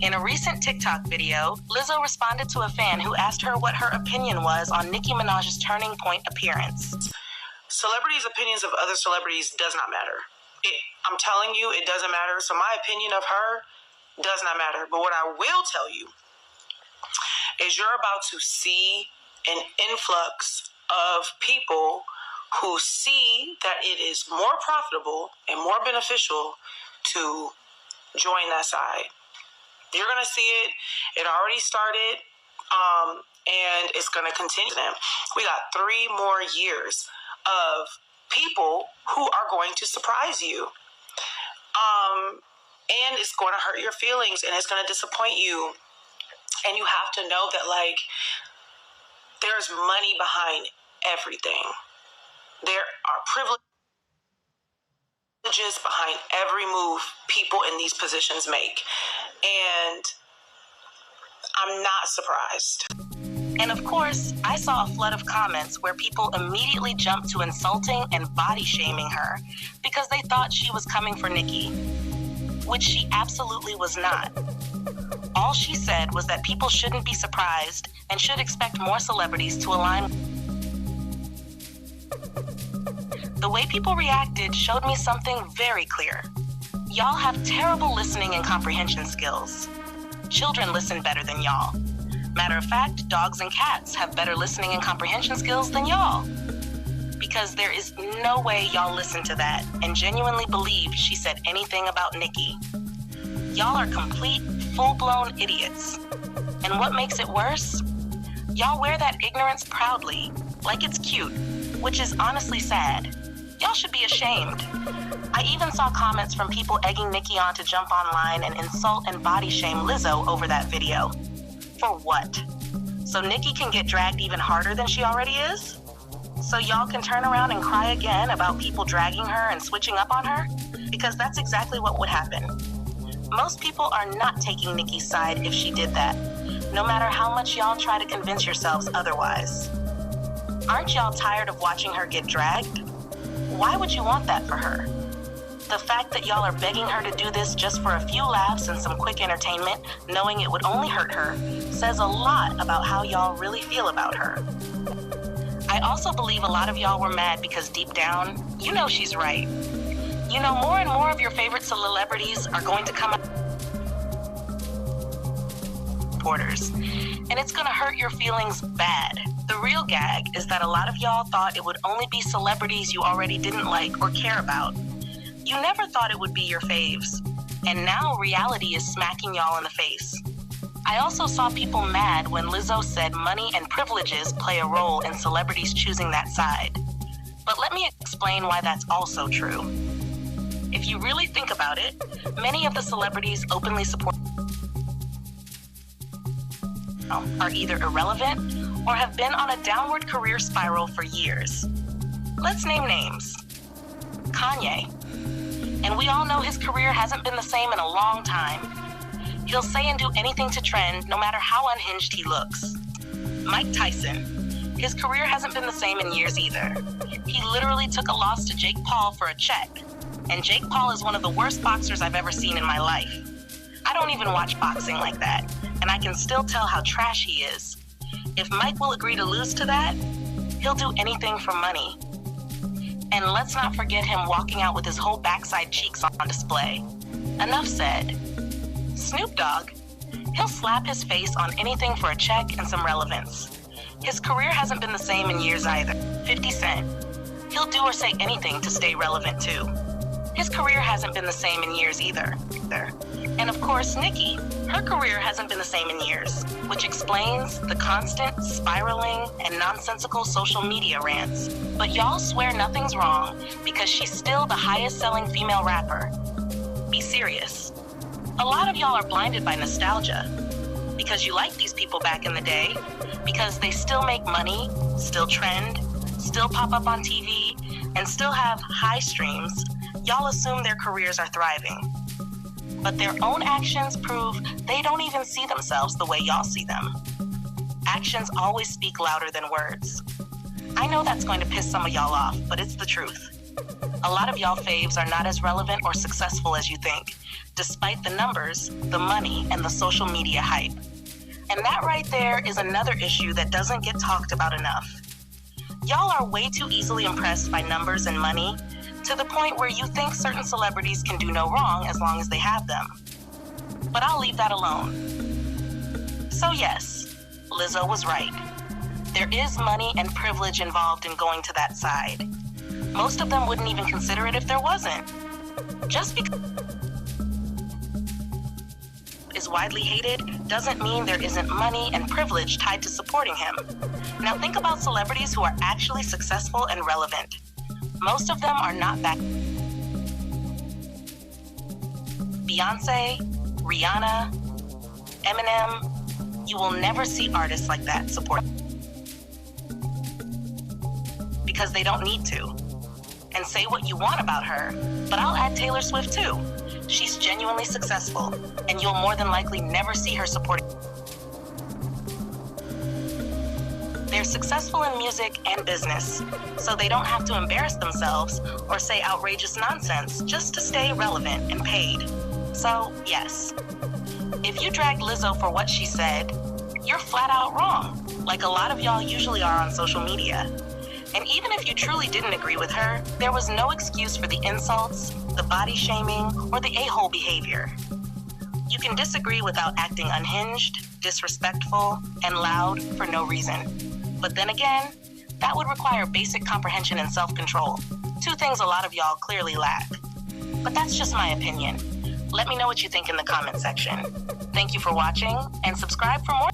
In a recent TikTok video, Lizzo responded to a fan who asked her what her opinion was on Nicki Minaj's Turning Point appearance. Celebrities' opinions of other celebrities does not matter. I'm telling you, it doesn't matter. So my opinion of her does not matter. But what I will tell you is you're about to see an influx of people who see that it is more profitable and more beneficial to join that side. You're going to see it. It already started, and it's going to continue. We got 3 more years of people who are going to surprise you. And it's going to hurt your feelings, and it's going to disappoint you. And you have to know that, like, there's money behind everything. There are privileges behind every move people in these positions make. And I'm not surprised. And of course, I saw a flood of comments where people immediately jumped to insulting and body shaming her because they thought she was coming for Nicki, which she absolutely was not. All she said was that people shouldn't be surprised and should expect more celebrities to align. The way people reacted showed me something very clear. Y'all have terrible listening and comprehension skills. Children listen better than y'all. Matter of fact, dogs and cats have better listening and comprehension skills than y'all. Because there is no way y'all listen to that and genuinely believe she said anything about Nicki. Y'all are complete, full-blown idiots. And what makes it worse? Y'all wear that ignorance proudly, like it's cute, which is honestly sad. Y'all should be ashamed. I even saw comments from people egging Nicki on to jump online and insult and body shame Lizzo over that video. For what? So Nicki can get dragged even harder than she already is? So y'all can turn around and cry again about people dragging her and switching up on her? Because that's exactly what would happen. Most people are not taking Nicki's side if she did that, no matter how much y'all try to convince yourselves otherwise. Aren't y'all tired of watching her get dragged? Why would you want that for her? The fact that y'all are begging her to do this just for a few laughs and some quick entertainment, knowing it would only hurt her, says a lot about how y'all really feel about her. I also believe a lot of y'all were mad because deep down, you know she's right. You know more and more of your favorite celebrities are going to come out reporters, and it's going to hurt your feelings bad. The real gag is that a lot of y'all thought it would only be celebrities you already didn't like or care about. You never thought it would be your faves, and now reality is smacking y'all in the face. I also saw people mad when Lizzo said money and privileges play a role in celebrities choosing that side. But let me explain why that's also true. If you really think about it, many of the celebrities openly support are either irrelevant or have been on a downward career spiral for years. Let's name names. Kanye. And we all know his career hasn't been the same in a long time. He'll say and do anything to trend, no matter how unhinged he looks. Mike Tyson. His career hasn't been the same in years either. He literally took a loss to Jake Paul for a check. And Jake Paul is one of the worst boxers I've ever seen in my life. I don't even watch boxing like that, and I can still tell how trash he is. If Mike will agree to lose to that, he'll do anything for money. And let's not forget him walking out with his whole backside cheeks on display. Enough said. Snoop Dogg. He'll slap his face on anything for a check and some relevance. His career hasn't been the same in years either. 50 Cent. He'll do or say anything to stay relevant too. His career hasn't been the same in years either. And of course, Nicki. Her career hasn't been the same in years, which explains the constant spiraling and nonsensical social media rants. But y'all swear nothing's wrong because she's still the highest selling female rapper. Be serious. A lot of y'all are blinded by nostalgia because you liked these people back in the day, because they still make money, still trend, still pop up on TV, and still have high streams. Y'all assume their careers are thriving. But their own actions prove they don't even see themselves the way y'all see them. Actions always speak louder than words. I know that's going to piss some of y'all off, but it's the truth. A lot of y'all faves are not as relevant or successful as you think, despite the numbers, the money, and the social media hype. And that right there is another issue that doesn't get talked about enough. Y'all are way too easily impressed by numbers and money, to the point where you think certain celebrities can do no wrong as long as they have them. But I'll leave that alone. So yes, Lizzo was right. There is money and privilege involved in going to that side. Most of them wouldn't even consider it if there wasn't. Just because is widely hated doesn't mean there isn't money and privilege tied to supporting him. Now think about celebrities who are actually successful and relevant. Most of them are not that. Beyonce, Rihanna, Eminem, you will never see artists like that support because they don't need to. And say what you want about her, but I'll add Taylor Swift too. She's genuinely successful, and you'll more than likely never see her supporting. They're successful in music and business, so they don't have to embarrass themselves or say outrageous nonsense just to stay relevant and paid. So, yes, if you dragged Lizzo for what she said, you're flat out wrong, like a lot of y'all usually are on social media. And even if you truly didn't agree with her, there was no excuse for the insults, the body shaming, or the a-hole behavior. You can disagree without acting unhinged, disrespectful, and loud for no reason. But then again, that would require basic comprehension and self-control, two things a lot of y'all clearly lack. But that's just my opinion. Let me know what you think in the comment section. Thank you for watching, and subscribe for more